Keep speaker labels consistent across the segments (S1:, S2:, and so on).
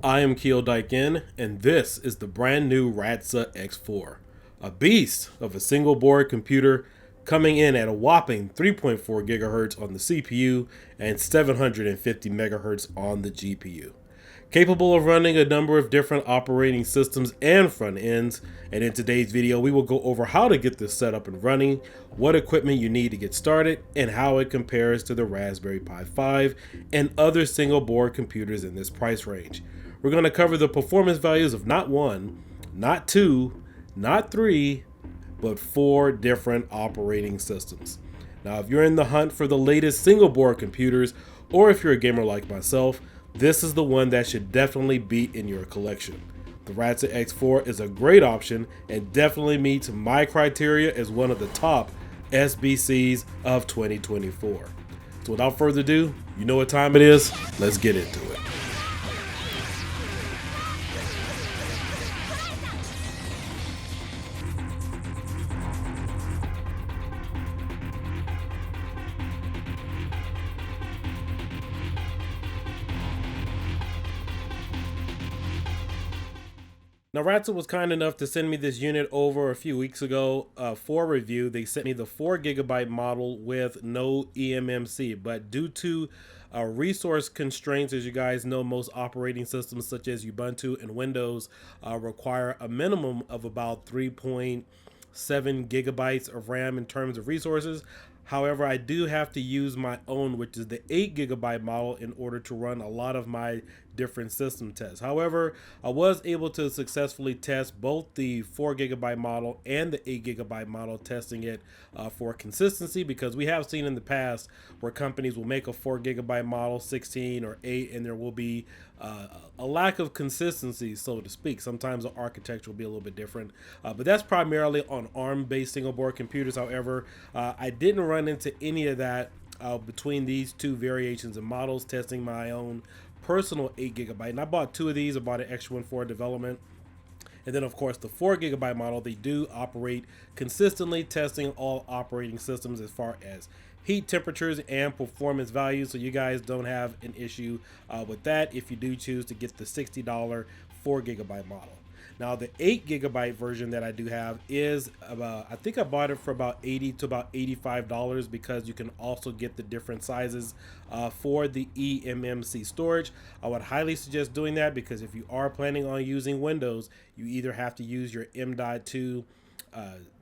S1: I am Kiodiekin, and this is the brand new Radxa X4, a beast of a single board computer coming in at a whopping 3.4 gigahertz on the CPU and 750 megahertz on the GPU. Capable of running a number of different operating systems and front ends, and in today's video we will go over how to get this set up and running, what equipment you need to get started, and how it compares to the Raspberry Pi 5 and other single board computers in this price range. We're going to cover the performance values of not one, not two, not three, but four different operating systems. Now, if you're in the hunt for the latest single board computers, or if you're a gamer like myself, this is the one that should definitely be in your collection. The Radxa X4 is a great option and definitely meets my criteria as one of the top SBCs of 2024. So without further ado, you know what time it is, let's get into it. Now, Radxa was kind enough to send me this unit over a few weeks ago for review. They sent me the 4 GB model with no eMMC, but due to resource constraints, as you guys know, most operating systems such as Ubuntu and Windows require a minimum of about 3.7 gigabytes of RAM in terms of resources. However, I do have to use my own, which is the 8 GB model, in order to run a lot of my different system tests. However, I was able to successfully test both the 4 GB model and the 8 GB model, testing it for consistency, because we have seen in the past where companies will make a 4 GB model, 16 or 8, and there will be a lack of consistency, so to speak. Sometimes the architecture will be a little bit different, but that's primarily on ARM-based single-board computers. However, I didn't run into any of that between these two variations of models, testing my own personal 8 GB. And I bought two of these. I bought an extra one for development. And then, of course, the 4 GB model, they do operate consistently, testing all operating systems as far as heat temperatures and performance values. So you guys don't have an issue with that if you do choose to get the $60 4 GB model. Now, the 8 GB version that I do have is about, I think I bought it for about $80 to about $85, because you can also get the different sizes for the eMMC storage. I would highly suggest doing that, because if you are planning on using Windows, you either have to use your M.2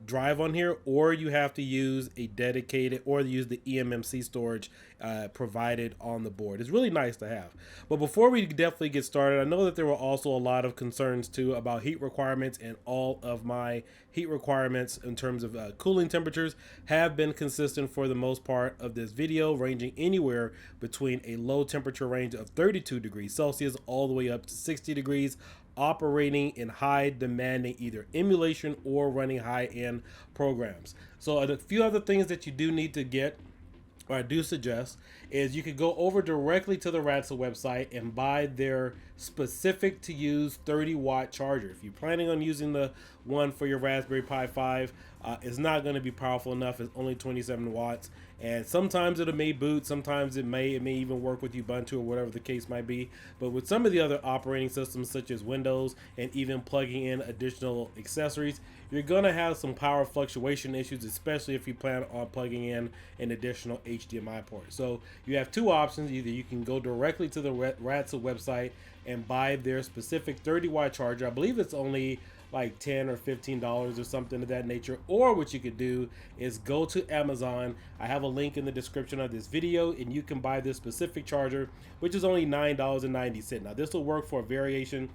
S1: drive on here, or you have to use a dedicated, or use the eMMC storage provided on the board. It's really nice to have. But before we definitely get started, I know that there were also a lot of concerns too about heat requirements, and all of my heat requirements in terms of cooling temperatures have been consistent for the most part of this video, ranging anywhere between a low temperature range of 32 degrees Celsius all the way up to 60 degrees, operating in high demanding either emulation or running high-end programs. So a few other things that you do need to get, or I do suggest, is you could go over directly to the Radxa website and buy their specific to use 30-watt charger. If you're planning on using the one for your Raspberry Pi 5, it's not going to be powerful enough. It's only 27 watts, and sometimes it may boot, sometimes it may even work with Ubuntu or whatever the case might be. But with some of the other operating systems such as Windows, and even plugging in additional accessories, you're going to have some power fluctuation issues, especially if you plan on plugging in an additional HDMI port. So you have two options. Either you can go directly to the Radxa website and buy their specific 30-watt charger. I believe it's only like $10 or $15 or something of that nature. Or what you could do is go to Amazon. I have a link in the description of this video, and you can buy this specific charger, which is only $9.90. Now, this will work for a variation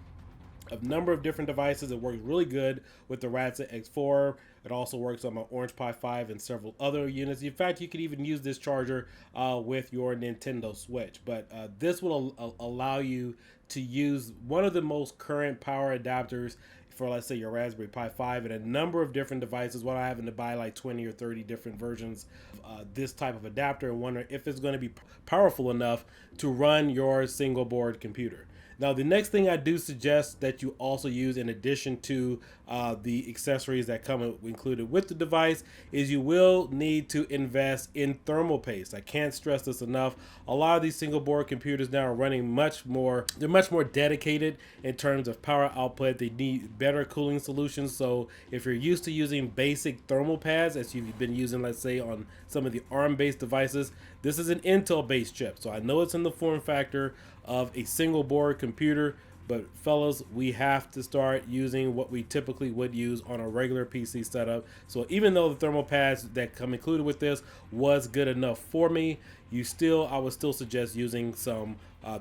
S1: of number of different devices. It works really good with the Radxa X4. It also works on my Orange Pi 5 and several other units. In fact, you could even use this charger with your Nintendo Switch. But this will allow you to use one of the most current power adapters for, let's say, your Raspberry Pi 5 and a number of different devices. What I having to buy like 20 or 30 different versions of this type of adapter, and wonder if it's going to be powerful enough to run your single board computer. Now, the next thing I do suggest that you also use, in addition to the accessories that come included with the device, is you will need to invest in thermal paste. I can't stress this enough. A lot of these single board computers now are running they're much more dedicated in terms of power output. They need better cooling solutions. So if you're used to using basic thermal pads, as you've been using, let's say, on some of the ARM-based devices, this is an Intel-based chip. So I know it's in the form factor of a single board computer, but fellas, we have to start using what we typically would use on a regular PC setup. So even though the thermal pads that come included with this was good enough for me, I would still suggest using some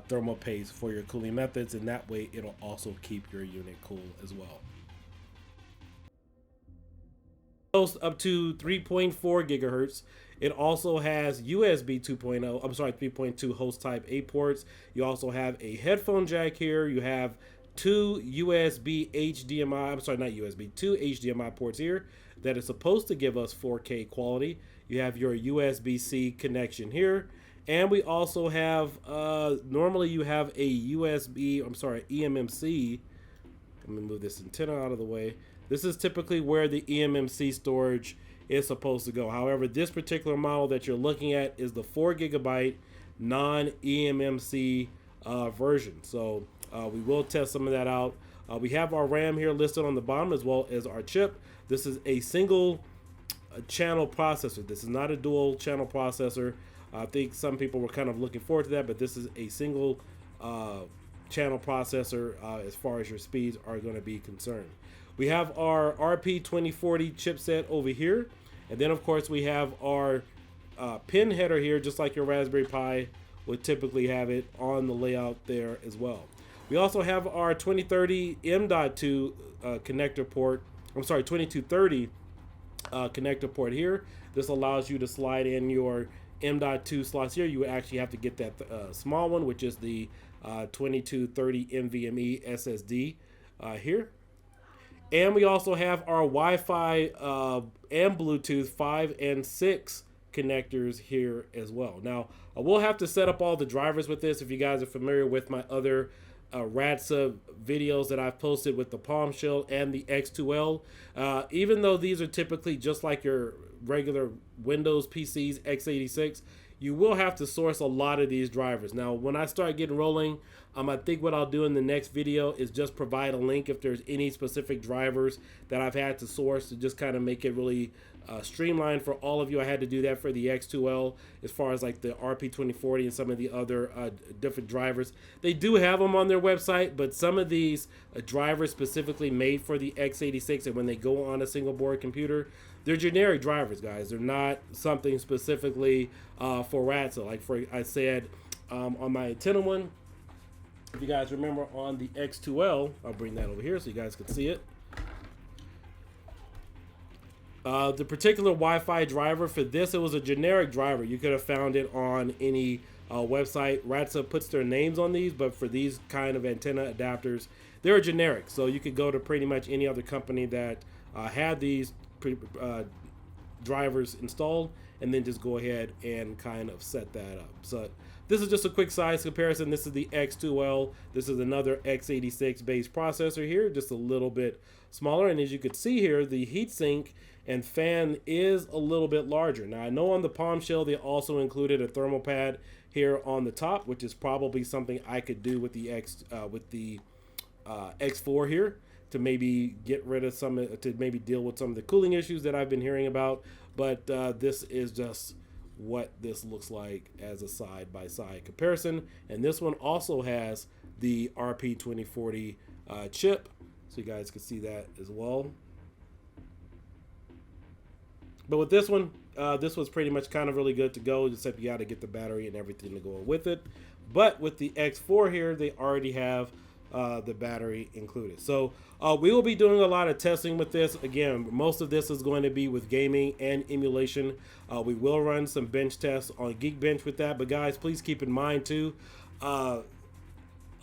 S1: thermal paste for your cooling methods, and that way it'll also keep your unit cool as well. Host up to 3.4 gigahertz. It also has USB 3.2 host type A ports. You also have a headphone jack here. You have two HDMI ports here that is supposed to give us 4K quality. You have your USB-C connection here. And we also have, normally you have a eMMC. Let me move this antenna out of the way. This is typically where the eMMC storage is supposed to go. However, this particular model that you're looking at is the 4 gigabyte non-eMMC version. So we will test some of that out. We have our RAM here listed on the bottom, as well as our chip. This is a single channel processor. This is not a dual channel processor. I think some people were kind of looking forward to that, but this is a single channel processor as far as your speeds are going to be concerned. We have our RP2040 chipset over here, and then of course we have our pin header here, just like your Raspberry Pi would typically have it on the layout there as well. We also have our 2030 M.2 connector port. I'm sorry, 2230 connector port here. This allows you to slide in your M.2 slots here. You actually have to get that small one, which is the 2230 NVMe SSD here. And we also have our Wi-Fi and Bluetooth 5 and 6 connectors here as well. Now, I will have to set up all the drivers with this. If you guys are familiar with my other Radxa videos that I've posted with the Palm Shell and the X2L, even though these are typically just like your regular Windows PCs, x86, you will have to source a lot of these drivers. Now, when I start getting rolling, I think what I'll do in the next video is just provide a link if there's any specific drivers that I've had to source to just kind of make it really streamlined for all of you. I had to do that for the X2L as far as like the RP2040 and some of the other different drivers. They do have them on their website, but some of these drivers specifically made for the x86, and when they go on a single board computer, they're generic drivers, guys. They're not something specifically for Radxa. Like I said on my antenna one, if you guys remember on the X2L, I'll bring that over here so you guys can see it. The particular Wi-Fi driver for this, it was a generic driver. You could have found it on any website. Radxa puts their names on these, but for these kind of antenna adapters, they're generic. So you could go to pretty much any other company that had these drivers installed, and then just go ahead and kind of set that up. So this is just a quick size comparison. This is the X2L. This is another x86 based processor here, just a little bit smaller. And as you can see here, the heatsink and fan is a little bit larger. Now I know on the Palm Shell they also included a thermal pad here on the top, which is probably something I could do with the X4 here to maybe get rid of to maybe deal with some of the cooling issues that I've been hearing about. But this is just what this looks like as a side-by-side comparison. And this one also has the RP2040 chip, so you guys can see that as well. But with this one, this was pretty much kind of really good to go, except you got to get the battery and everything to go with it. But with the X4 here, they already have the battery included. So we will be doing a lot of testing with this. Again, most of this is going to be with gaming and emulation. We will run some bench tests on Geekbench with that. But guys, please keep in mind too,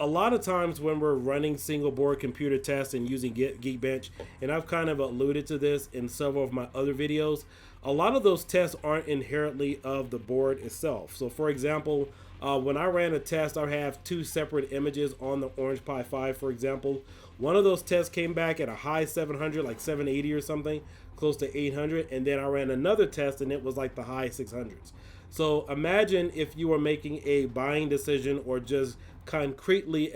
S1: a lot of times when we're running single board computer tests and using Geekbench, and I've kind of alluded to this in several of my other videos, a lot of those tests aren't inherently of the board itself. So for example, When I ran a test, I have two separate images on the Orange Pi 5, for example. One of those tests came back at a high 700, like 780 or something, close to 800. And then I ran another test and it was like the high 600s. So imagine if you were making a buying decision or just concretely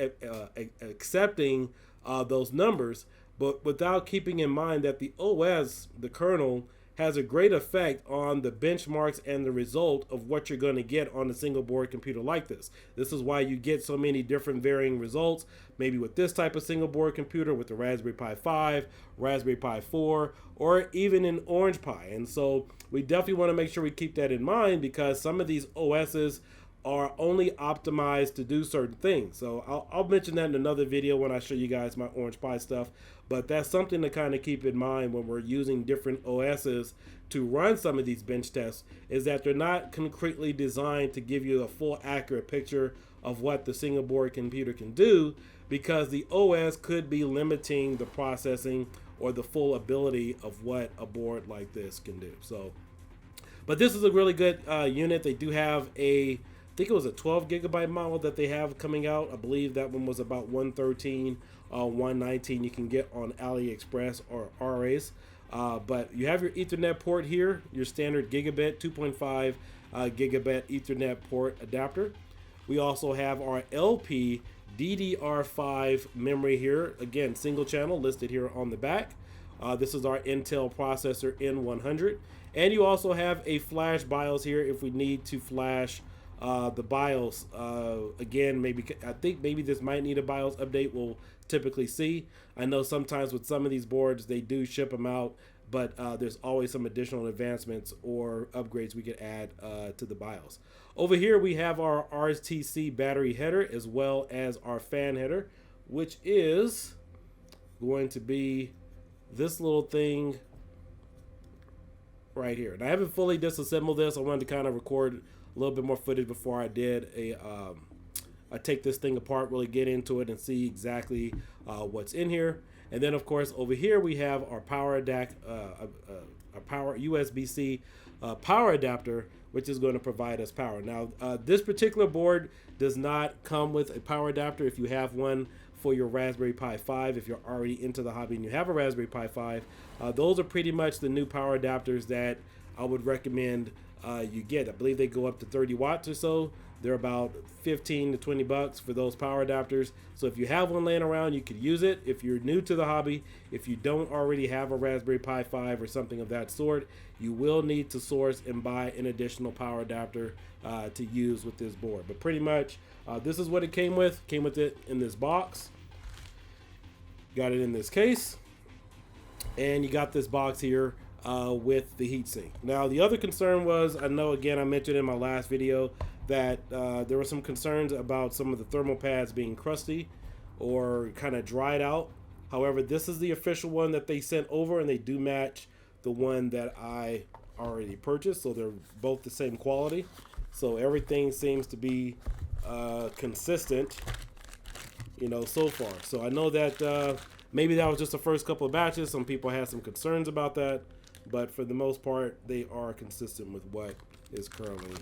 S1: accepting those numbers, but without keeping in mind that the OS, the kernel, has a great effect on the benchmarks and the result of what you're going to get on a single board computer like this. This is why you get so many different varying results, maybe with this type of single board computer, with the Raspberry Pi 5, Raspberry Pi 4, or even an Orange Pi. And so we definitely want to make sure we keep that in mind, because some of these OSs are only optimized to do certain things. So I'll mention that in another video when I show you guys my Orange Pi stuff. But that's something to kind of keep in mind when we're using different OSs to run some of these bench tests, is that they're not concretely designed to give you a full accurate picture of what the single board computer can do, because the OS could be limiting the processing or the full ability of what a board like this can do. So, but this is a really good unit. They do have I think it was a 12 gigabyte model that they have coming out. I believe that one was about 113, 119 you can get on AliExpress or RAs. But you have your Ethernet port here, your standard gigabit, 2.5 gigabit Ethernet port adapter. We also have our LP DDR5 memory here. Again, single channel listed here on the back. This is our Intel processor N100. And you also have a flash BIOS here if we need to flash the BIOS. Again, I think maybe this might need a BIOS update. We'll typically see. I know sometimes with some of these boards they do ship them out, but there's always some additional advancements or upgrades we could add to the BIOS. Over here we have our RTC battery header as well as our fan header, which is going to be this little thing right here. And I haven't fully disassembled this. I wanted to kind of record a little bit more footage before I did I take this thing apart, really get into it and see exactly what's in here. And then of course over here we have our power USB-C power adapter, which is going to provide us power. Now this particular board does not come with a power adapter. If you have one for your Raspberry Pi 5, if you're already into the hobby and you have a Raspberry Pi 5, those are pretty much the new power adapters that I would recommend you get. I believe they go up to 30 watts or so. They're about 15 to 20 bucks for those power adapters. So if you have one laying around, you could use it. If you're new to the hobby, if you don't already have a Raspberry Pi 5 or something of that sort, you will need to source and buy an additional power adapter to use with this board. But pretty much this is what it came with. Came with it in this box. Got it in this case. And you got this box here with the heatsink. Now the other concern was, I know again I mentioned in my last video that there were some concerns about some of the thermal pads being crusty or kind of dried out. However, this is the official one that they sent over, and they do match the one that I already purchased, so they're both the same quality. So everything seems to be consistent, you know, so far. So I know that maybe that was just the first couple of batches. Some people had some concerns about that, but for the most part, they are consistent with what is currently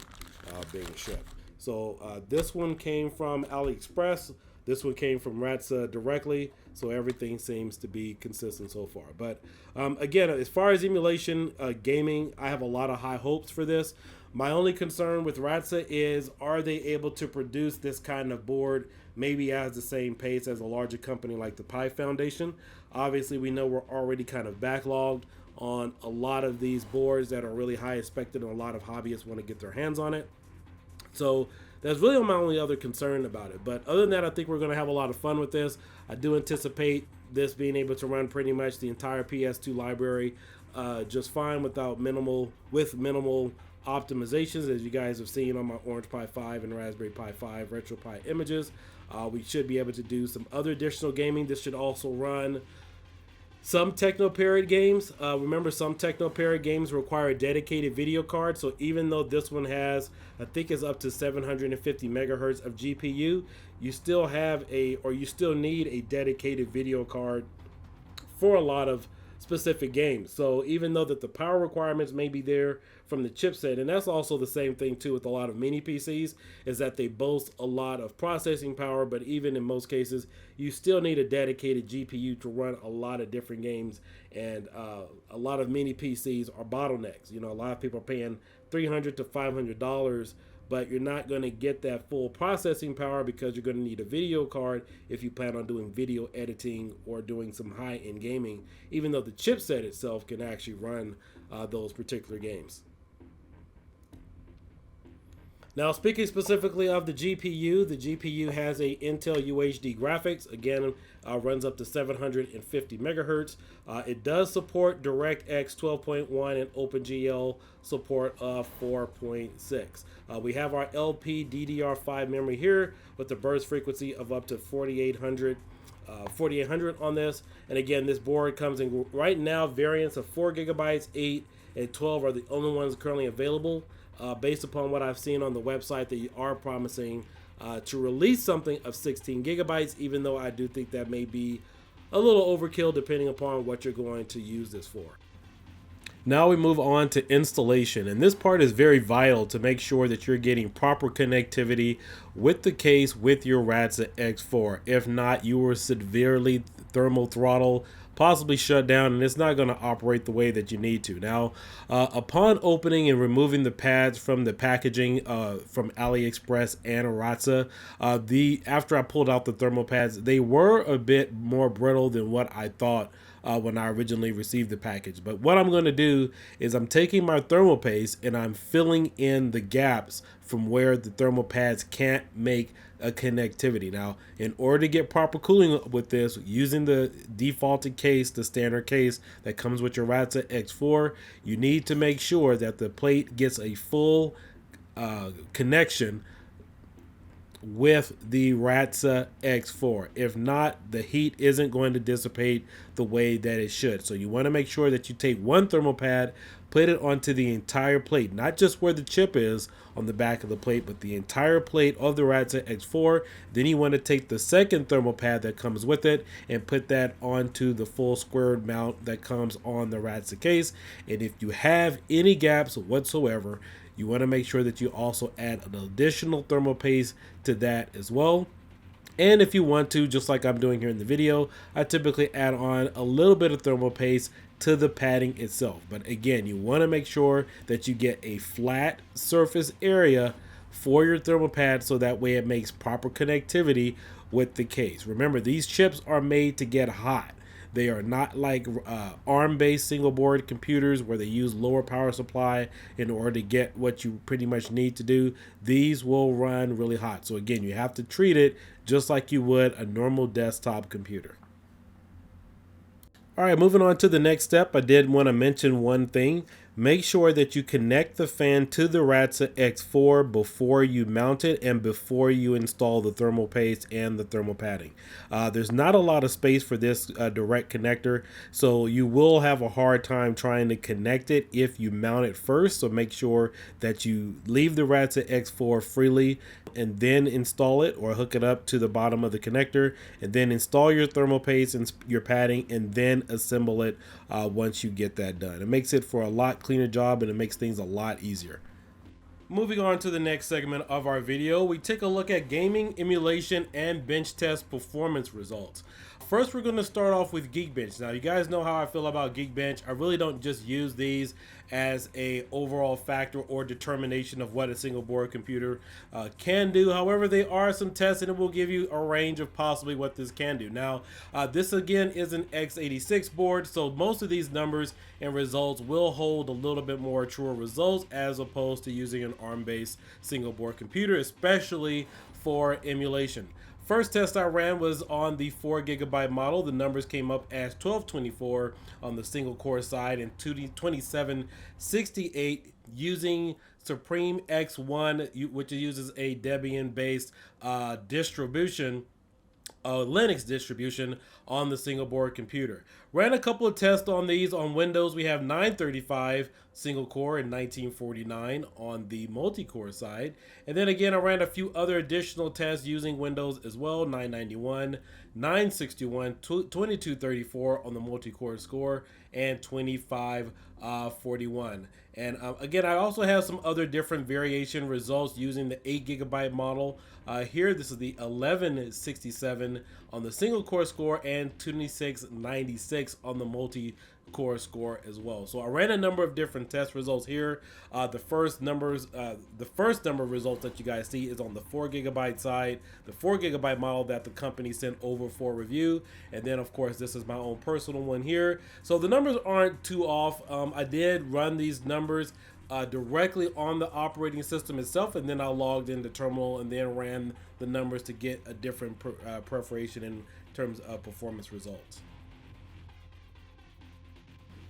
S1: being shipped. So this one came from AliExpress. This one came from Radxa directly. So everything seems to be consistent so far. But again, as far as emulation gaming, I have a lot of high hopes for this. My only concern with Radxa is, are they able to produce this kind of board maybe at the same pace as a larger company like the Pi Foundation? Obviously, we know we're already kind of backlogged on a lot of these boards that are really high expected, and a lot of hobbyists want to get their hands on it. So that's really my only other concern about it. But other than that, I think we're going to have a lot of fun with this. I do anticipate this being able to run pretty much the entire PS2 library just fine with minimal optimizations, as you guys have seen on my Orange Pi 5 and Raspberry Pi 5 RetroPie images. We should be able to do some other additional gaming. This should also run some Techno-Parrot games. Remember, some Techno-Parrot games require a dedicated video card. So even though this one has, I think it's up to 750 megahertz of GPU, you still need a dedicated video card for a lot of specific games. So even though that the power requirements may be there from the chipset, and that's also the same thing too with a lot of mini PCs, is that they boast a lot of processing power, but even in most cases, you still need a dedicated GPU to run a lot of different games, and a lot of mini PCs are bottlenecks. You know, a lot of people are paying $300 to $500, but you're not going to get that full processing power because you're going to need a video card if you plan on doing video editing or doing some high-end gaming, even though the chipset itself can actually run those particular games. Now, speaking specifically of the GPU has a Intel UHD graphics. Again, runs up to 750 megahertz. It does support DirectX 12.1 and OpenGL support of 4.6. We have our LP DDR5 memory here with the burst frequency of up to 4800 on this. And again, this board comes in right now variants of 4 gigabytes, 8, and 12 are the only ones currently available. Based upon what I've seen on the website, they are promising to release something of 16 gigabytes, even though I do think that may be a little overkill depending upon what you're going to use this for. Now we move on to installation, and this part is very vital to make sure that you're getting proper connectivity with the case with your Radxa X4. If not, you will severely thermal throttle, possibly shut down, and it's not going to operate the way that you need to. Now, upon opening and removing the pads from the packaging from AliExpress and Radxa, after I pulled out the thermal pads, they were a bit more brittle than what I thought when I originally received the package. But what I'm going to do is I'm taking my thermal paste and I'm filling in the gaps from where the thermal pads can't make a connectivity. Now, in order to get proper cooling with this, using the defaulted case, the standard case that comes with your Radxa X4, you need to make sure that the plate gets a full connection with the Radxa X4. If not, the heat isn't going to dissipate the way that it should. So you want to make sure that you take one thermal pad, put it onto the entire plate, not just where the chip is on the back of the plate, but the entire plate of the Radxa X4. Then you want to take the second thermal pad that comes with it and put that onto the full squared mount that comes on the Radxa case. And if you have any gaps whatsoever, you want to make sure that you also add an additional thermal paste to that as well. And if you want to, just like I'm doing here in the video, I typically add on a little bit of thermal paste to the padding itself. But again, you want to make sure that you get a flat surface area for your thermal pad so that way it makes proper connectivity with the case. Remember, these chips are made to get hot. They are not like ARM-based single board computers where they use lower power supply in order to get what you pretty much need to do. These will run really hot. So again, you have to treat it just like you would a normal desktop computer. All right, moving on to the next step, I did want to mention one thing. Make sure that you connect the fan to the Radxa X4 before you mount it and before you install the thermal paste and the thermal padding. There's not a lot of space for this direct connector, so you will have a hard time trying to connect it if you mount it first. So make sure that you leave the Radxa X4 freely and then install it or hook it up to the bottom of the connector and then install your thermal paste and your padding and then assemble it once you get that done. It makes it for a lot cleaner job and it makes things a lot easier. Moving on to the next segment of our video, we take a look at gaming, emulation, and bench test performance results. First, we're going to start off with Geekbench. Now, you guys know how I feel about Geekbench. I really don't just use these as a overall factor or determination of what a single board computer can do. However, they are some tests and it will give you a range of possibly what this can do. Now, this again is an x86 board, so most of these numbers and results will hold a little bit more truer results as opposed to using an ARM-based single board computer, especially for emulation. First test I ran was on the 4 gigabyte model. The numbers came up as 1224 on the single core side and 2768 using Supreme X1, which uses a Debian based distribution, Linux distribution on the single board computer. Ran a couple of tests on these on Windows. We have 935, single core and 1949 on the multi-core side. And then again, I ran a few other additional tests using Windows as well, 991, 961, 2234 on the multi-core score, and 2541. And again, I also have some other different variation results using the 8 GB model. Here, this is the 1167 on the single core score and 2696 on the multi-core score as well. So I ran a number of different test results here. The first number of results that you guys see is on the 4 GB side, the 4 GB model that the company sent over for review. And then of course, this is my own personal one here. So the numbers aren't too off. I did run these numbers directly on the operating system itself, and then I logged into terminal and then ran the numbers to get a different preparation in terms of performance results.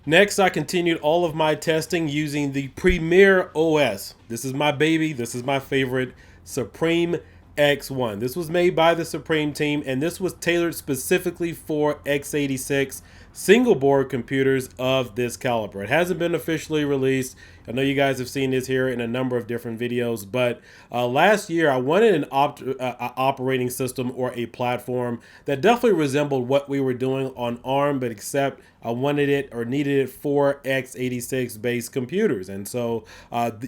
S1: Next, I continued all of my testing using the Premier OS. This is my baby. This is my favorite, Supreme X1. This was made by the Supreme team, and this was tailored specifically for x86 single board computers of this caliber. It hasn't been officially released. I know you guys have seen this here in a number of different videos, but last year I wanted an operating system or a platform that definitely resembled what we were doing on ARM, but except I wanted it or needed it for x86 based computers. And so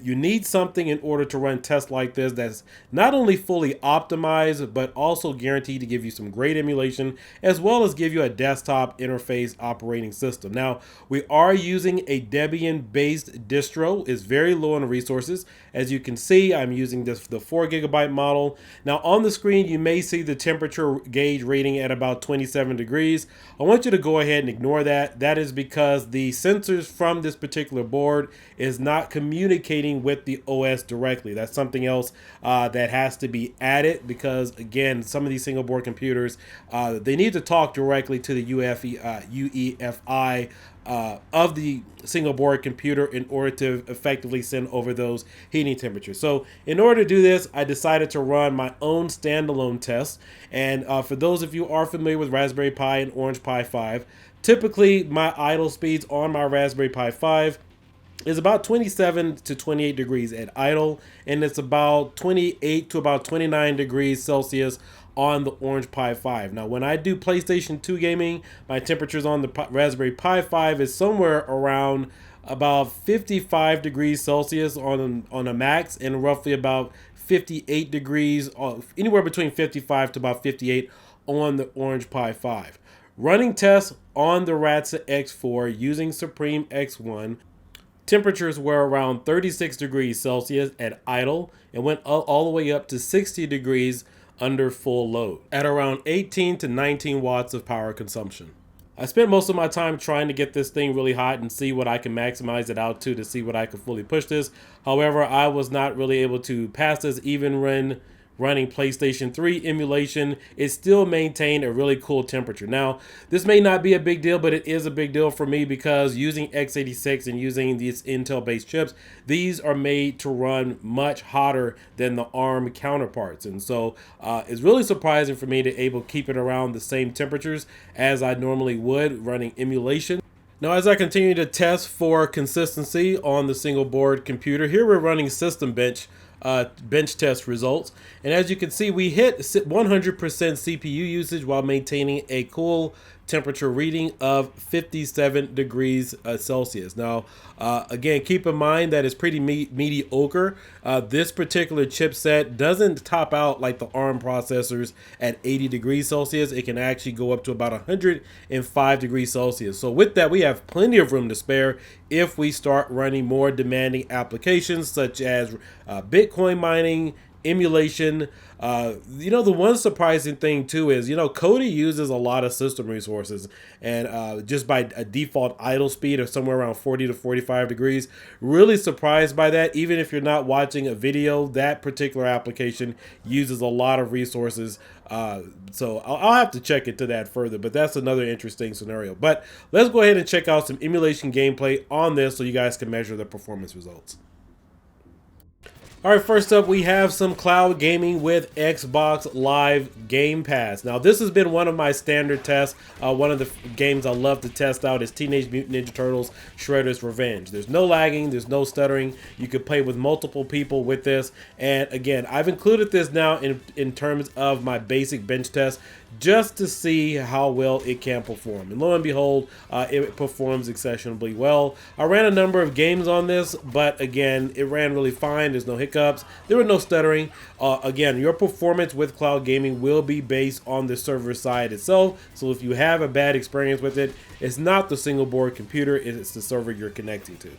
S1: you need something in order to run tests like this that's not only fully optimized, but also guaranteed to give you some great emulation, as well as give you a desktop interface operating system. Now, we are using a Debian based distro. It's very low on resources. As you can see, I'm using the 4 GB model. Now on the screen, you may see the temperature gauge reading at about 27 degrees. I want you to go ahead and ignore that. That is because the sensors from this particular board is not communicating with the OS directly. That's something else that has to be added, because again, some of these single board computers, they need to talk directly to the UEFI of the single board computer in order to effectively send over those heating temperatures. So in order to do this, I decided to run my own standalone test. And for those of you who are familiar with Raspberry Pi and Orange Pi 5, typically my idle speeds on my Raspberry Pi 5 is about 27 to 28 degrees at idle, and it's about 28 to about 29 degrees Celsius on the Orange Pi 5. Now, when I do PlayStation 2 gaming, my temperatures on the Raspberry Pi 5 is somewhere around about 55 degrees Celsius on a max, and roughly about 58 degrees, anywhere between 55 to about 58 on the Orange Pi 5. Running tests on the Radxa X4 using Supreme X1, temperatures were around 36 degrees Celsius at idle and went all the way up to 60 degrees under full load at around 18 to 19 watts of power consumption. I spent most of my time trying to get this thing really hot and see what I can maximize it out to see what I can fully push this. However, I was not really able to pass this even when running PlayStation 3 emulation. It still maintained a really cool temperature. Now, this may not be a big deal, but it is a big deal for me because using x86 and using these Intel-based chips, these are made to run much hotter than the ARM counterparts. And so it's really surprising for me to able to keep it around the same temperatures as I normally would running emulation. Now, as I continue to test for consistency on the single board computer, here we're running System Bench test results, and as you can see, we hit 100% CPU usage while maintaining a cool temperature reading of 57 degrees Celsius. Now, again, keep in mind that it's pretty mediocre. This particular chipset doesn't top out like the ARM processors at 80 degrees Celsius. It can actually go up to about 105 degrees Celsius. So with that, we have plenty of room to spare if we start running more demanding applications such as Bitcoin mining, emulation. The one surprising thing too is, Kodi uses a lot of system resources, and just by a default idle speed of somewhere around 40 to 45 degrees. Really surprised by that. Even if you're not watching a video, that particular application uses a lot of resources. So I'll have to check into that further, but that's another interesting scenario. But let's go ahead and check out some emulation gameplay on this so you guys can measure the performance results. All right, first up, we have some cloud gaming with Xbox Live Game Pass. Now, this has been one of my standard tests. One of the games I love to test out is Teenage Mutant Ninja Turtles Shredder's Revenge. There's no lagging, there's no stuttering. You can play with multiple people with this. And again, I've included this now in terms of my basic bench test, just to see how well it can perform. And lo and behold, it performs exceptionally well. I ran a number of games on this, but again, it ran really fine. There's no hiccups. There were no stuttering. Again, your performance with cloud gaming will be based on the server side itself. So if you have a bad experience with it, it's not the single board computer, it's the server you're connecting to.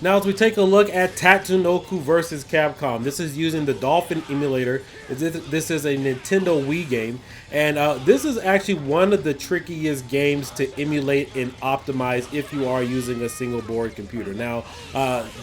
S1: Now, as we take a look at Tatsunoko versus Capcom, this is using the Dolphin emulator. This is a Nintendo Wii game, and this is actually one of the trickiest games to emulate and optimize if you are using a single board computer. Now,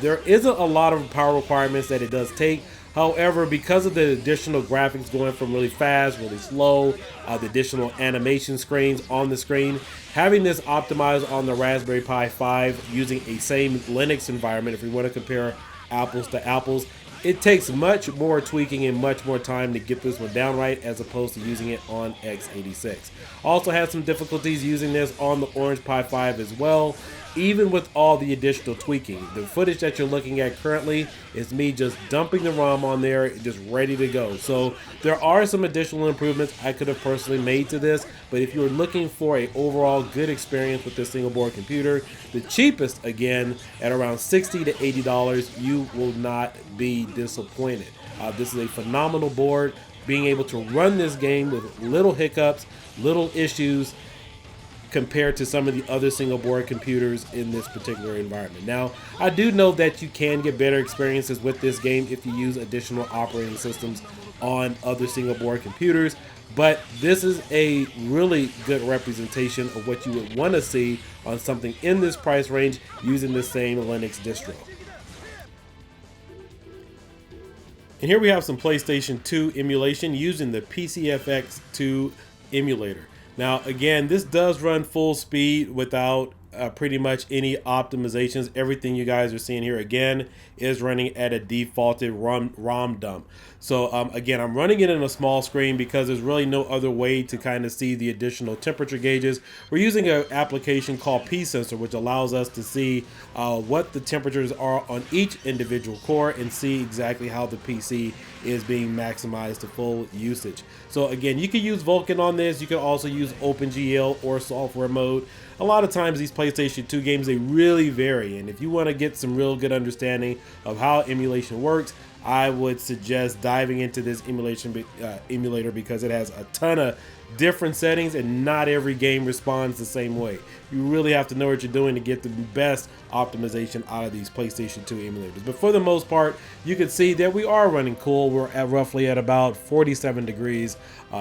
S1: there isn't a lot of power requirements that it does take. However, because of the additional graphics going from really fast, really slow, the additional animation screens on the screen, having this optimized on the Raspberry Pi 5 using a same Linux environment, if we want to compare apples to apples, it takes much more tweaking and much more time to get this one down right as opposed to using it on x86. Also had some difficulties using this on the Orange Pi 5 as well. Even with all the additional tweaking, the footage that you're looking at currently is me just dumping the ROM on there, just ready to go. So there are some additional improvements I could have personally made to this, but if you're looking for an overall good experience with this single board computer, the cheapest, again, at around $60 to $80, you will not be disappointed. This is a phenomenal board. Being able to run this game with little hiccups, little issues, compared to some of the other single board computers in this particular environment. Now, I do know that you can get better experiences with this game if you use additional operating systems on other single board computers, but this is a really good representation of what you would want to see on something in this price range using the same Linux distro. And here we have some PlayStation 2 emulation using the PCFX2 emulator. Now, again, this does run full speed without pretty much any optimizations. Everything you guys are seeing here, again, is running at a defaulted ROM dump. So, again, I'm running it in a small screen because there's really no other way to kind of see the additional temperature gauges. We're using an application called P-Sensor, which allows us to see what the temperatures are on each individual core and see exactly how the PC is being maximized to full usage. So again, you can use Vulkan on this. You can also use OpenGL or software mode. A lot of times these PlayStation 2 games, they really vary, and if you want to get some real good understanding of how emulation works, I would suggest diving into this emulator because it has a ton of different settings and not every game responds the same way. You really have to know what you're doing to get the best optimization out of these PlayStation 2 emulators. But for the most part, you can see that we are running cool. We're at roughly at about 47 degrees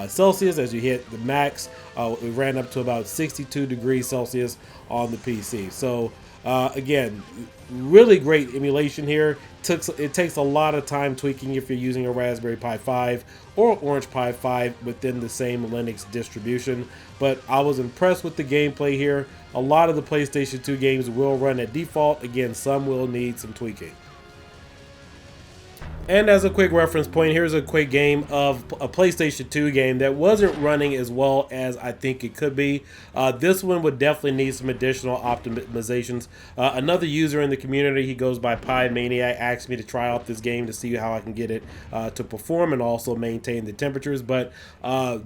S1: Celsius as you hit the max. We ran up to about 62 degrees Celsius on the PC. So again, really great emulation here. It takes a lot of time tweaking if you're using a Raspberry Pi 5 or Orange Pi 5 within the same Linux distribution. But I was impressed with the gameplay here. A lot of the PlayStation 2 games will run at default. Again, some will need some tweaking. And as a quick reference point, here's a quick game of a PlayStation 2 game that wasn't running as well as I think it could be. This one would definitely need some additional optimizations. Another user in the community, he goes by Pi Maniac, asked me to try out this game to see how I can get it to perform and also maintain the temperatures. But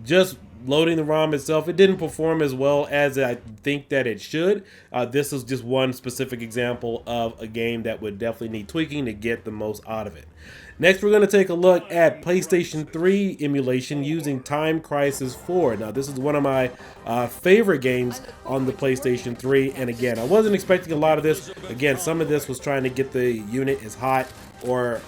S1: just loading the ROM itself, it didn't perform as well as I think that it should. This is just one specific example of a game that would definitely need tweaking to get the most out of it. Next, we're going to take a look at PlayStation 3 emulation using Time Crisis 4. Now, this is one of my favorite games on the PlayStation 3, and again, I wasn't expecting a lot of this. Again, some of this was trying to get the unit as hot or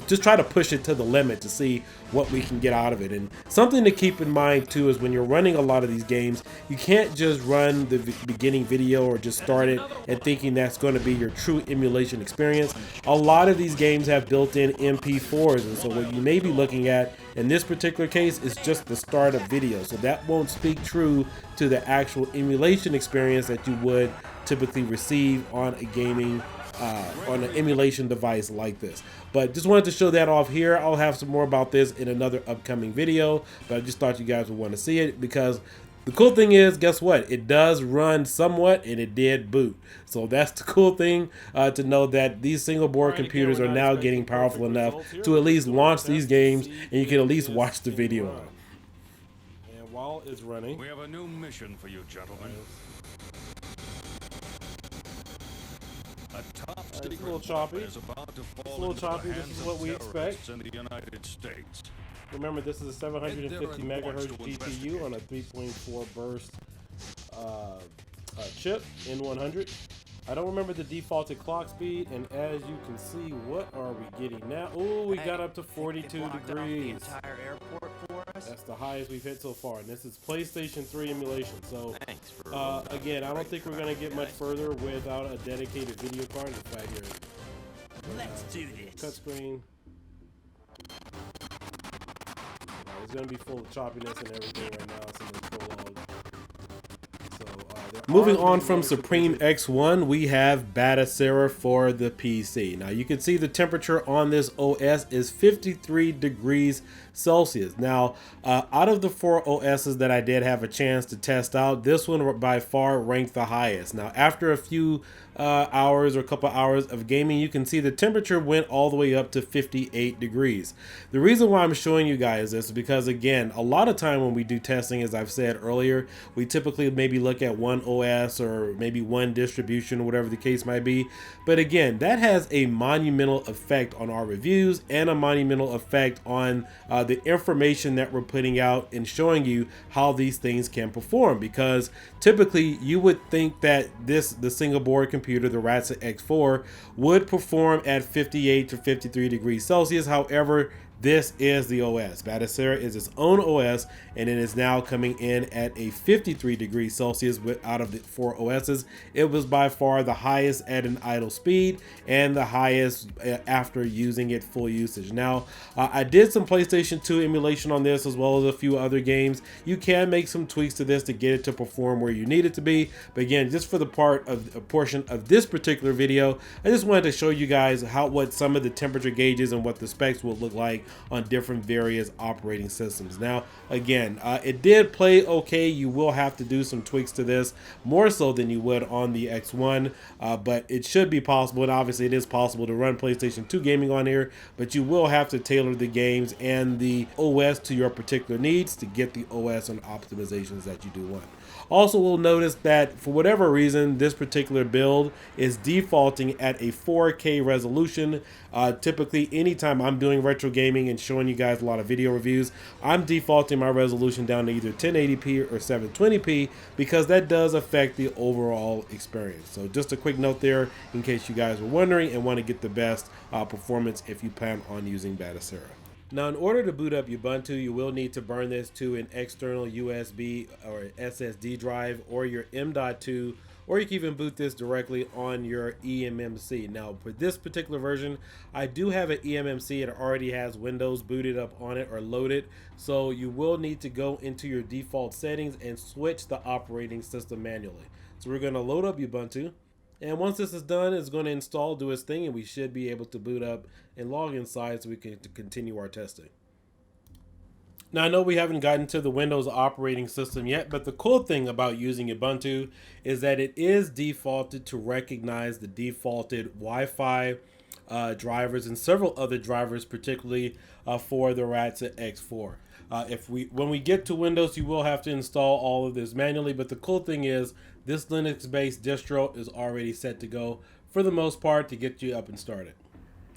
S1: just try to push it to the limit to see what we can get out of it. And something to keep in mind too is when you're running a lot of these games, you can't just run the beginning video or just start it and thinking that's going to be your true emulation experience. A lot of these games have built-in MP4s, and so what you may be looking at in this particular case is just the start of video. So that won't speak true to the actual emulation experience that you would typically receive on a gaming on an emulation device like this. But just wanted to show that off here. I'll have some more about this in another upcoming video, but I just thought you guys would want to see it because the cool thing is, guess what? It does run somewhat, and it did boot. So that's the cool thing to know that these single board computers are now getting powerful enough to at least launch these games, and you can at least watch the video on. And while it's running,
S2: we have a new mission for you, gentlemen. A top secret
S1: it's a little choppy.
S2: is about to fall
S1: it's a little
S2: into
S1: choppy.
S2: the
S1: This
S2: hands
S1: is what
S2: of
S1: we
S2: terrorists
S1: expect.
S2: in the United States.
S1: Remember, this is a 750 megahertz GPU on a 3.4 burst chip, N100. I don't remember the defaulted clock speed, and as you can see, what are we getting now? Oh, we got up to 42 degrees.
S3: Entire airport for us.
S1: That's the highest we've hit so far, and this is PlayStation 3 emulation. So,
S3: Thanks for
S1: again, I don't think we're going to get much further without a dedicated video card. In fact, here,
S3: Let's do this.
S1: cut screen. It's going to be full of choppiness and everything right now. It's in the prologue. Moving on from Supreme X1, we have Batocera for the PC. Now you can see the temperature on this OS is 53 degrees Celsius. Now, out of the 4 OSs that I did have a chance to test out, this one by far ranked the highest. Now, after a few hours or a couple hours of gaming, you can see the temperature went all the way up to 58 degrees. The reason why I'm showing you guys this is because, again, a lot of time when we do testing, as I've said earlier, we typically maybe look at one OS or maybe one distribution, whatever the case might be. But again, that has a monumental effect on our reviews and a monumental effect on the information that we're putting out and showing you how these things can perform, because typically you would think that the single board computer, the Radxa X4, would perform at 58 to 53 degrees Celsius. However, this is the OS. Batocera is its own OS, and it is now coming in at a 53 degrees Celsius out of the 4 OSs. It was by far the highest at an idle speed and the highest after using it full usage. Now, I did some PlayStation 2 emulation on this as well as a few other games. You can make some tweaks to this to get it to perform where you need it to be. But again, just for the portion of this particular video, I just wanted to show you guys what some of the temperature gauges and what the specs will look like on different various operating systems. Now, again, it did play okay. You will have to do some tweaks to this, more so than you would on the X1, but it should be possible, and obviously it is possible to run PlayStation 2 gaming on here, but you will have to tailor the games and the OS to your particular needs to get the OS and optimizations that you do want. Also, we'll notice that for whatever reason, this particular build is defaulting at a 4K resolution. Typically, anytime I'm doing retro gaming and showing you guys a lot of video reviews, I'm defaulting my resolution down to either 1080p or 720p because that does affect the overall experience. So just a quick note there in case you guys were wondering and want to get the best performance if you plan on using Batocera. Now, in order to boot up Ubuntu, you will need to burn this to an external USB or SSD drive or your M.2, or you can even boot this directly on your eMMC. Now, for this particular version, I do have an eMMC. It already has Windows booted up on it or loaded, so you will need to go into your default settings and switch the operating system manually. So we're going to load up Ubuntu. And once this is done, it's going to install, do its thing, and we should be able to boot up and log inside so we can continue our testing. Now, I know we haven't gotten to the Windows operating system yet, but the cool thing about using Ubuntu is that it is defaulted to recognize the defaulted Wi-Fi drivers and several other drivers, particularly for the Radxa X4. When we get to Windows, you will have to install all of this manually, but the cool thing is this Linux-based distro is already set to go for the most part to get you up and started.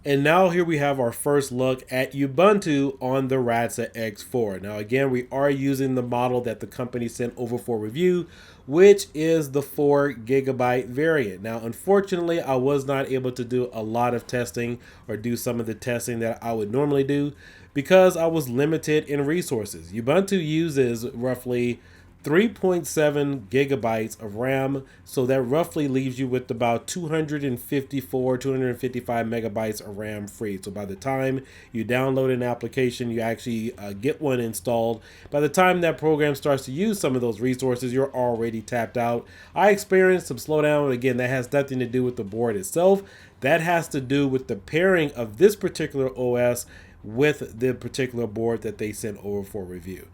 S1: And now here we have our first look at Ubuntu on the Radxa X4. Now again, we are using the model that the company sent over for review, which is the 4GB variant. Now, unfortunately, I was not able to do a lot of testing or do some of the testing that I would normally do because I was limited in resources. Ubuntu uses roughly 3.7 gigabytes of RAM, so that roughly leaves you with about 255 megabytes of RAM free. So by the time you download an application, you actually get one installed. By the time that program starts to use some of those resources, you're already tapped out. I experienced some slowdown. Again, that has nothing to do with the board itself. That has to do with the pairing of this particular OS with the particular board that they sent over for review.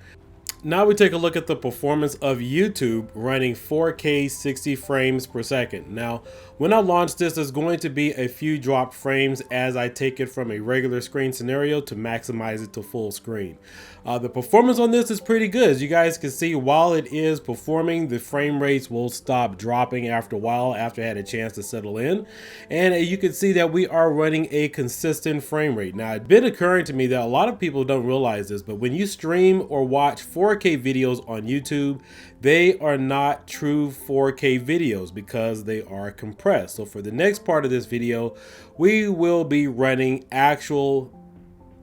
S1: Now we take a look at the performance of YouTube running 4K 60 frames per second. Now, when I launch this, there's going to be a few dropped frames as I take it from a regular screen scenario to maximize it to full screen. The performance on this is pretty good. As you guys can see, while it is performing, the frame rates will stop dropping after a while after I had a chance to settle in. And you can see that we are running a consistent frame rate. Now, it's been occurring to me that a lot of people don't realize this, but when you stream or watch 4K videos on YouTube, they are not true 4K videos because they are compressed. So for the next part of this video, we will be running actual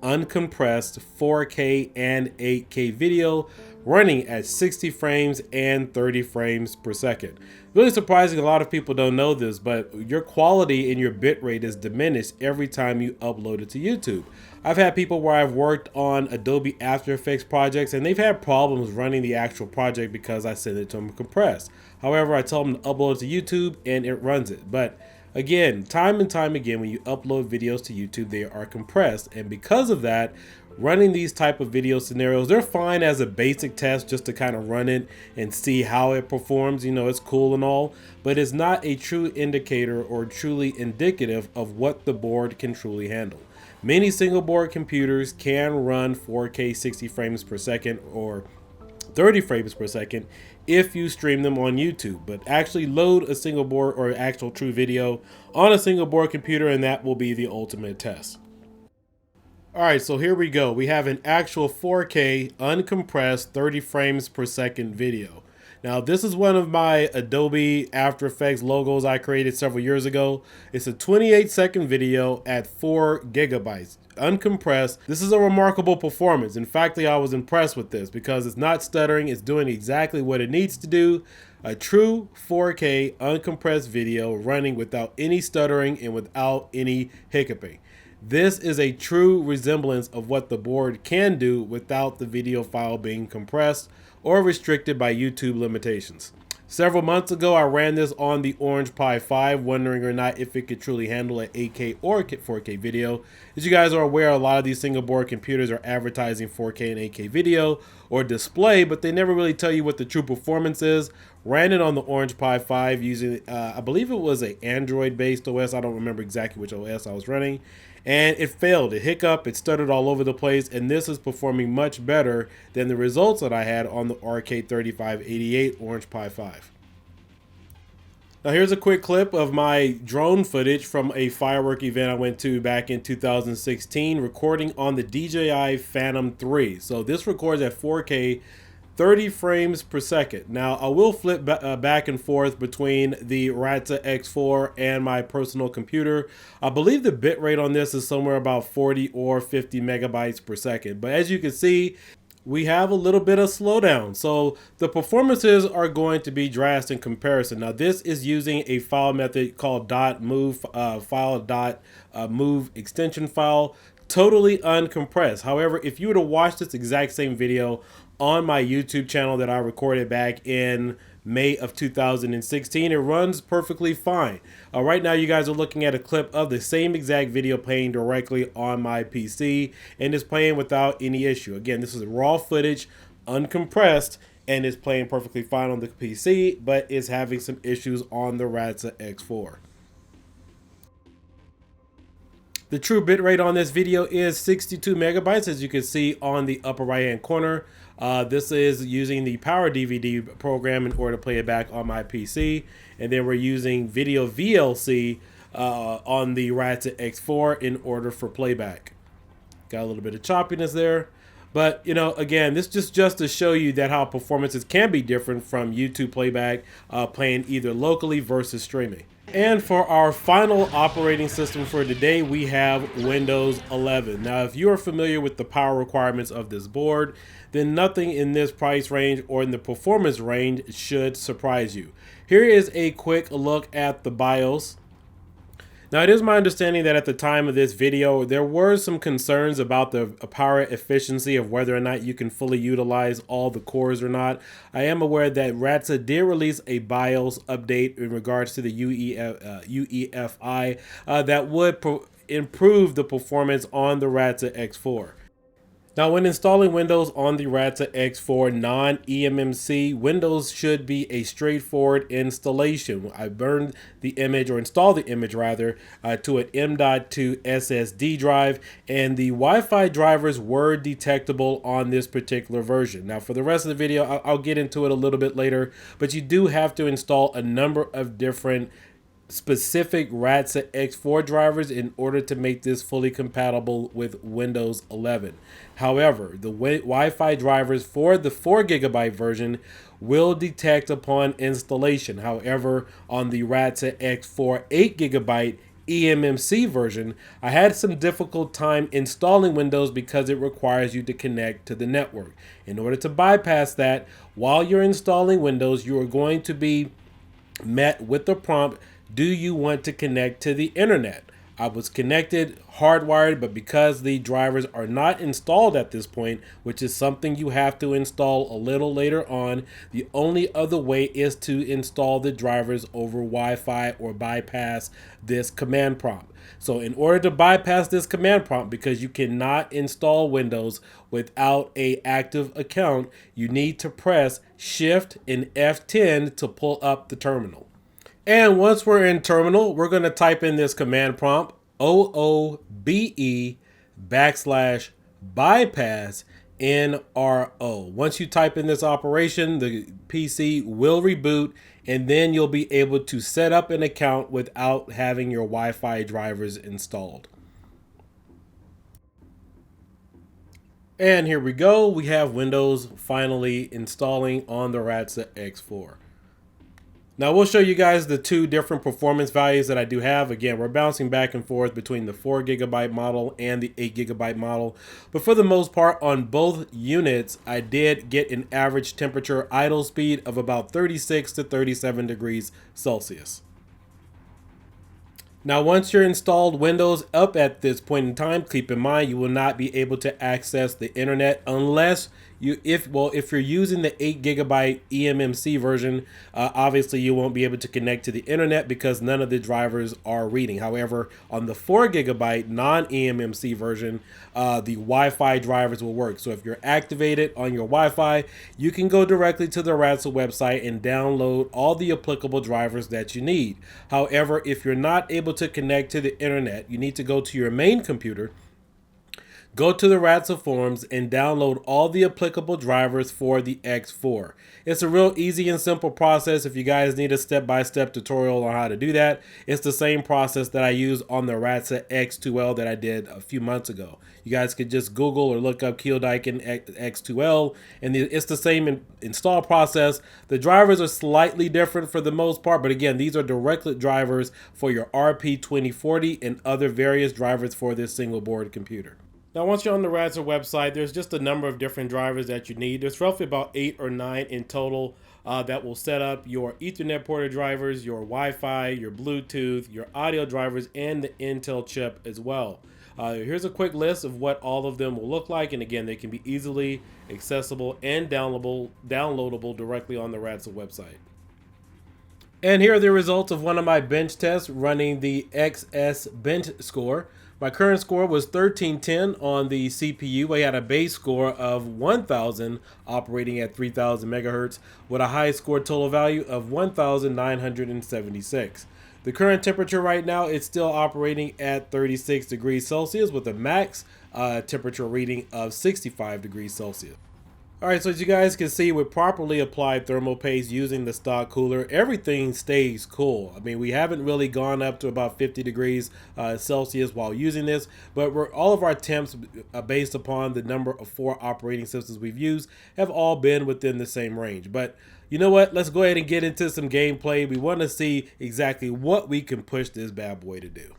S1: uncompressed 4K and 8K video running at 60 frames and 30 frames per second. Really surprising, a lot of people don't know this, but your quality and your bitrate is diminished every time you upload it to YouTube. I've had people where I've worked on Adobe After Effects projects and they've had problems running the actual project because I send it to them compressed. However, I tell them to upload it to YouTube and it runs it. But again, time and time again, when you upload videos to YouTube, they are compressed. And because of that, running these type of video scenarios, they're fine as a basic test just to kind of run it and see how it performs. You know, it's cool and all, but it's not a true indicator or truly indicative of what the board can truly handle. Many single board computers can run 4K 60 frames per second or 30 frames per second if you stream them on YouTube, but actually load a single board or actual true video on a single board computer and that will be the ultimate test. All right, so here we go. We have an actual 4K uncompressed 30 frames per second video. Now, this is one of my Adobe After Effects logos I created several years ago. It's a 28-second video at 4 gigabytes, uncompressed. This is a remarkable performance. In fact, I was impressed with this because it's not stuttering. It's doing exactly what it needs to do. A true 4K uncompressed video running without any stuttering and without any hiccuping. This is a true resemblance of what the board can do without the video file being compressed or restricted by YouTube limitations. Several months ago, I ran this on the Orange Pi 5, wondering or not if it could truly handle an 8K or 4K video. As you guys are aware, a lot of these single board computers are advertising 4K and 8K video or display, but they never really tell you what the true performance is. Ran it on the Orange Pi 5 using, I believe it was an Android-based OS. I don't remember exactly which OS I was running. And it failed. It hiccuped, it stuttered all over the place, and this is performing much better than the results that I had on the RK3588 Orange Pi 5. Now here's a quick clip of my drone footage from a firework event I went to back in 2016, recording on the DJI Phantom 3. So this records at 4K 30 frames per second. Now I will flip back and forth between the Radxa X4 and my personal computer. I believe the bit rate on this is somewhere about 40 or 50 megabytes per second. But as you can see, we have a little bit of slowdown. So the performances are going to be drastic in comparison. Now this is using a file method called .move file .move extension file, totally uncompressed. However, if you were to watch this exact same video on my YouTube channel that I recorded back in May of 2016, it runs perfectly fine. Right now you guys are looking at a clip of the same exact video playing directly on my PC, and it's playing without any issue. Again, this is raw footage, uncompressed, and it's playing perfectly fine on the PC, but is having some issues on the Radxa X4. The true bitrate on this video is 62 megabytes, as you can see on the upper right hand corner. This is using the Power DVD program in order to play it back on my PC. And then we're using Video VLC on the Radxa X4 in order for playback. Got a little bit of choppiness there. But, you know, again, this just to show you that how performances can be different from YouTube playback, playing either locally versus streaming. And for our final operating system for today, we have Windows 11. Now, if you are familiar with the power requirements of this board, then nothing in this price range or in the performance range should surprise you. Here is a quick look at the BIOS. Now, it is my understanding that at the time of this video, there were some concerns about the power efficiency of whether or not you can fully utilize all the cores or not. I am aware that Radxa did release a BIOS update in regards to the UEFI that would improve the performance on the Radxa X4. Now, when installing Windows on the Radxa X4 non-eMMC, Windows should be a straightforward installation. I burned the image, or installed the image rather, to an M.2 SSD drive, and the Wi-Fi drivers were detectable on this particular version. Now, for the rest of the video, I'll get into it a little bit later, but you do have to install a number of different specific Radxa X4 drivers in order to make this fully compatible with Windows 11. However, the Wi-Fi drivers for the 4GB version will detect upon installation. However, on the Radxa X4 8GB eMMC version, I had some difficult time installing Windows because it requires you to connect to the network. In order to bypass that, while you're installing Windows, you are going to be met with the prompt, do you want to connect to the internet? I was connected hardwired, but because the drivers are not installed at this point, which is something you have to install a little later on, the only other way is to install the drivers over Wi-Fi or bypass this command prompt. So in order to bypass this command prompt, because you cannot install Windows without an active account, you need to press Shift and F10 to pull up the terminal. And once we're in terminal, we're going to type in this command prompt, OOBE \bypass NRO. Once you type in this operation, the PC will reboot, and then you'll be able to set up an account without having your Wi-Fi drivers installed. And here we go. We have Windows finally installing on the Radxa X4. Now we'll show you guys the two different performance values that I do have. Again, we're bouncing back and forth between the 4GB model and the 8GB model. But for the most part, on both units, I did get an average temperature idle speed of about 36 to 37 degrees Celsius. Now, once you're installed Windows up at this point in time, keep in mind you will not be able to access the internet unless if you're using the 8GB eMMC version, obviously you won't be able to connect to the internet because none of the drivers are reading. However, on the 4GB non-eMMC version, the Wi-Fi drivers will work. So if you're activated on your Wi-Fi, you can go directly to the Radxa website and download all the applicable drivers that you need. However, if you're not able to connect to the internet, you need to go to your main computer, go to the Radxa forums, and download all the applicable drivers for the X4. It's a real easy and simple process. If you guys need a step-by-step tutorial on how to do that, it's the same process that I used on the Radxa X2L that I did a few months ago. You guys could just Google or look up Kiodiekin X2L, and it's the same install process. The drivers are slightly different for the most part, but again, these are directly drivers for your RP2040 and other various drivers for this single board computer. Now, once you're on the Radxa website, there's just a number of different drivers that you need. There's roughly about 8 or 9 in total that will set up your Ethernet ported drivers, your Wi-Fi, your Bluetooth, your audio drivers, and the Intel chip as well. Here's a quick list of what all of them will look like. And again, they can be easily accessible and downloadable directly on the Radxa website. And here are the results of one of my bench tests running the XS bench score. My current score was 1310 on the CPU. I had a base score of 1000 operating at 3000 megahertz with a high score total value of 1976. The current temperature right now is still operating at 36 degrees Celsius with a max temperature reading of 65 degrees Celsius. All right, so as you guys can see, with properly applied thermal paste using the stock cooler, everything stays cool. I mean, we haven't really gone up to about 50 degrees Celsius while using this, but all of our temps, based upon the number of 4 operating systems we've used, have all been within the same range. But you know what? Let's go ahead and get into some gameplay. We want to see exactly what we can push this bad boy to do.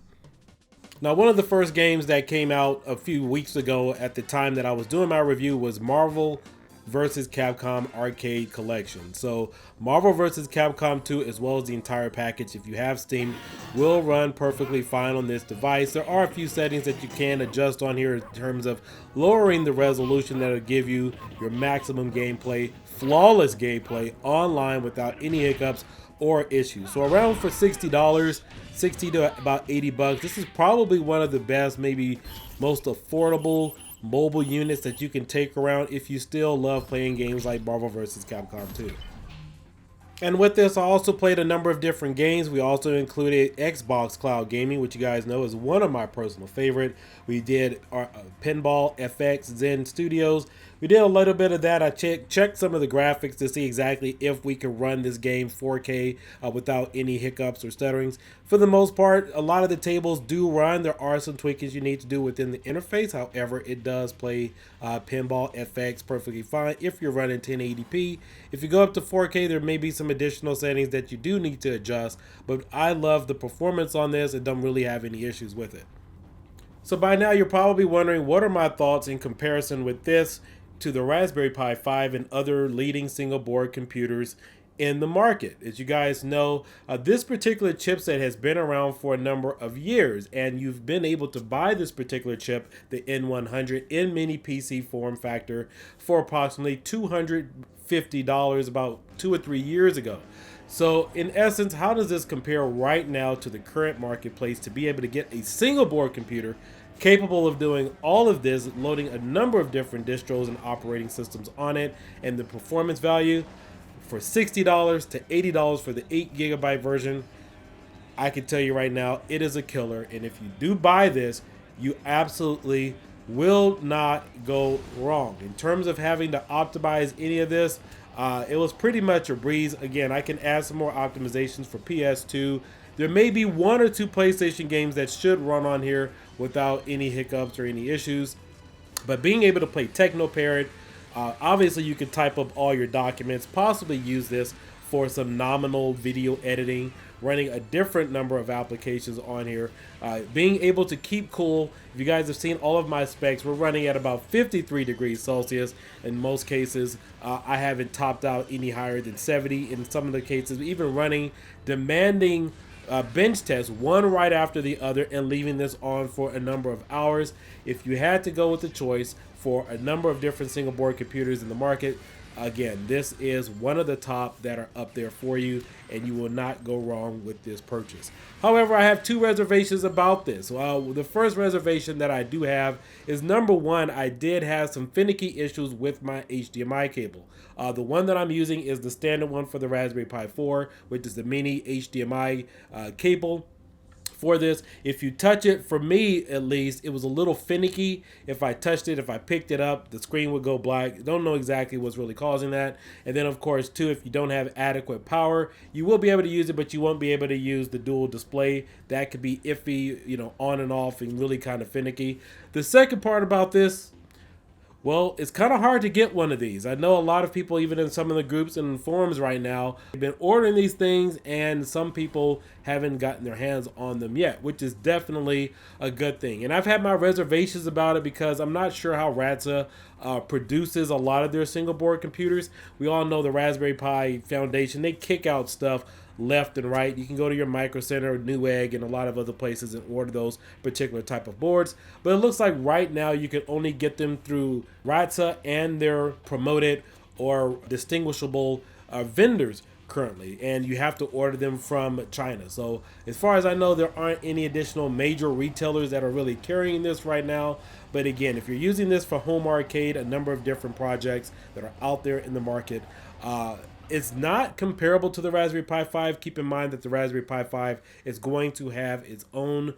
S1: Now, one of the first games that came out a few weeks ago at the time that I was doing my review was Marvel vs. Capcom Arcade Collection. So Marvel vs. Capcom 2, as well as the entire package, if you have Steam, will run perfectly fine on this device. There are a few settings that you can adjust on here in terms of lowering the resolution that will give you your maximum gameplay, flawless gameplay online without any hiccups or issues. So around for $60, 60 to about 80 bucks. This is probably one of the best, maybe most affordable mobile units that you can take around if you still love playing games like Marvel vs. Capcom 2. And with this, I also played a number of different games. We also included Xbox Cloud Gaming, which you guys know is one of my personal favorite. We did Pinball FX Zen Studios. We did a little bit of that. I checked some of the graphics to see exactly if we can run this game 4K without any hiccups or stutterings. For the most part, a lot of the tables do run. There are some tweakings you need to do within the interface. However, it does play Pinball FX perfectly fine if you're running 1080p. If you go up to 4K, there may be some additional settings that you do need to adjust, but I love the performance on this and don't really have any issues with it. So by now you're probably wondering, what are my thoughts in comparison with this to the Raspberry Pi 5 and other leading single board computers in the market? As you guys know, this particular chipset has been around for a number of years, and you've been able to buy this particular chip, the N100, in mini PC form factor for approximately $250 about 2 or 3 years ago. So in essence, how does this compare right now to the current marketplace to be able to get a single board computer capable of doing all of this, loading a number of different distros and operating systems on it, and the performance value for $60 to $80 for the 8GB version? I can tell you right now, it is a killer. And if you do buy this, you absolutely will not go wrong. In terms of having to optimize any of this, it was pretty much a breeze. Again, I can add some more optimizations for PS2. There may be 1 or 2 PlayStation games that should run on here without any hiccups or any issues. But being able to play TechnoParrot, obviously you can type up all your documents, possibly use this for some nominal video editing, running a different number of applications on here. Being able to keep cool. If you guys have seen all of my specs, we're running at about 53 degrees Celsius. In most cases, I haven't topped out any higher than 70. In some of the cases, even running demanding bench tests, one right after the other, and leaving this on for a number of hours. If you had to go with the choice for a number of different single board computers in the market, again, this is one of the top that are up there for you, and you will not go wrong with this purchase. However, I have 2 reservations about this. The first reservation that I do have is, number one, I did have some finicky issues with my HDMI cable. The one that I'm using is the standard one for the Raspberry Pi 4, which is the mini HDMI cable. For this, if you touch it, for me at least, it was a little finicky. If I touched it, if I picked it up, the screen would go black. Don't know exactly what's really causing that. And then of course too, if you don't have adequate power, you will be able to use it, but you won't be able to use the dual display. That could be iffy, you know, on and off, and really kind of finicky. The second part about this, well, it's kind of hard to get one of these. I know a lot of people, even in some of the groups and forums right now, have been ordering these things, and some people haven't gotten their hands on them yet, which is definitely a good thing. And I've had my reservations about it because I'm not sure how Radxa produces a lot of their single board computers. We all know the Raspberry Pi Foundation, they kick out stuff left and right. You can go to your Micro Center, Newegg, and a lot of other places and order those particular type of boards. But it looks like right now you can only get them through Radxa and their promoted or distinguishable vendors currently, and you have to order them from China. So as far as I know, there aren't any additional major retailers that are really carrying this right now. But again, if you're using this for home arcade, a number of different projects that are out there in the market, it's not comparable to the Raspberry Pi 5. Keep in mind that the Raspberry Pi 5 is going to have its own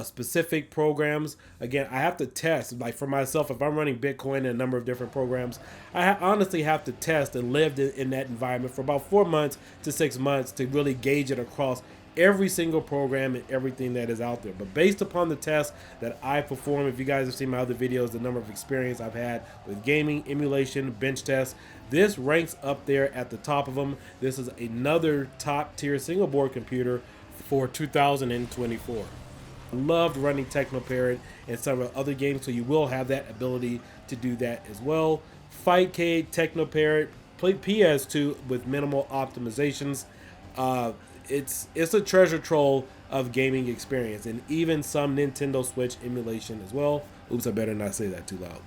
S1: specific programs. Again, I have to test, like for myself, if I'm running Bitcoin in a number of different programs, I honestly have to test and live in that environment for about 4 months to 6 months to really gauge it across every single program and everything that is out there. But based upon the tests that I perform, if you guys have seen my other videos, the number of experience I've had with gaming, emulation, bench tests, this ranks up there at the top of them. This is another top tier single board computer for 2024. I loved running Technoparrot and some of the other games, so you will have that ability to do that as well. Fightcade, Technoparrot, play PS2 with minimal optimizations. It's a treasure trove of gaming experience, and even some Nintendo Switch emulation as well. Oops, I better not say that too loud.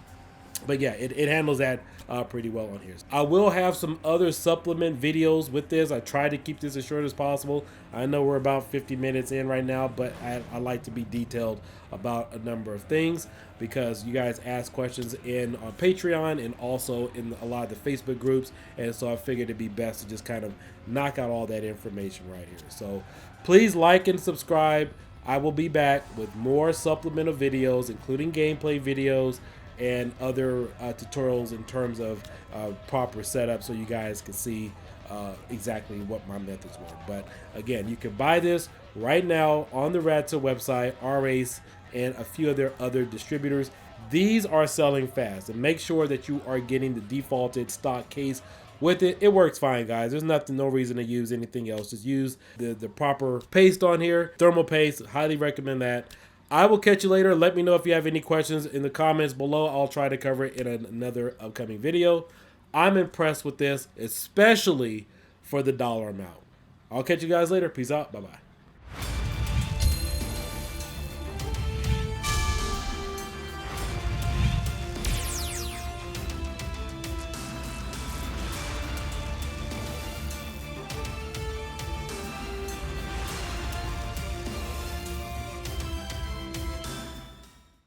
S1: But yeah, it handles that pretty well on here. I will have some other supplement videos with this. I try to keep this as short as possible. I know we're about 50 minutes in right now, but I like to be detailed about a number of things because you guys ask questions on Patreon and also in a lot of the Facebook groups. And so I figured it'd be best to just kind of knock out all that information right here. So please like and subscribe. I will be back with more supplemental videos, including gameplay videos, and other tutorials in terms of proper setup so you guys can see exactly what my methods were. But again, you can buy this right now on the Radxa website, RACE, and a few of their other distributors. These are selling fast, and make sure that you are getting the defaulted stock case with it. It works fine, guys. There's no reason to use anything else. Just use the proper paste on here, thermal paste. Highly recommend that. I will catch you later. Let me know if you have any questions in the comments below. I'll try to cover it in another upcoming video. I'm impressed with this, especially for the dollar amount. I'll catch you guys later. Peace out. Bye-bye.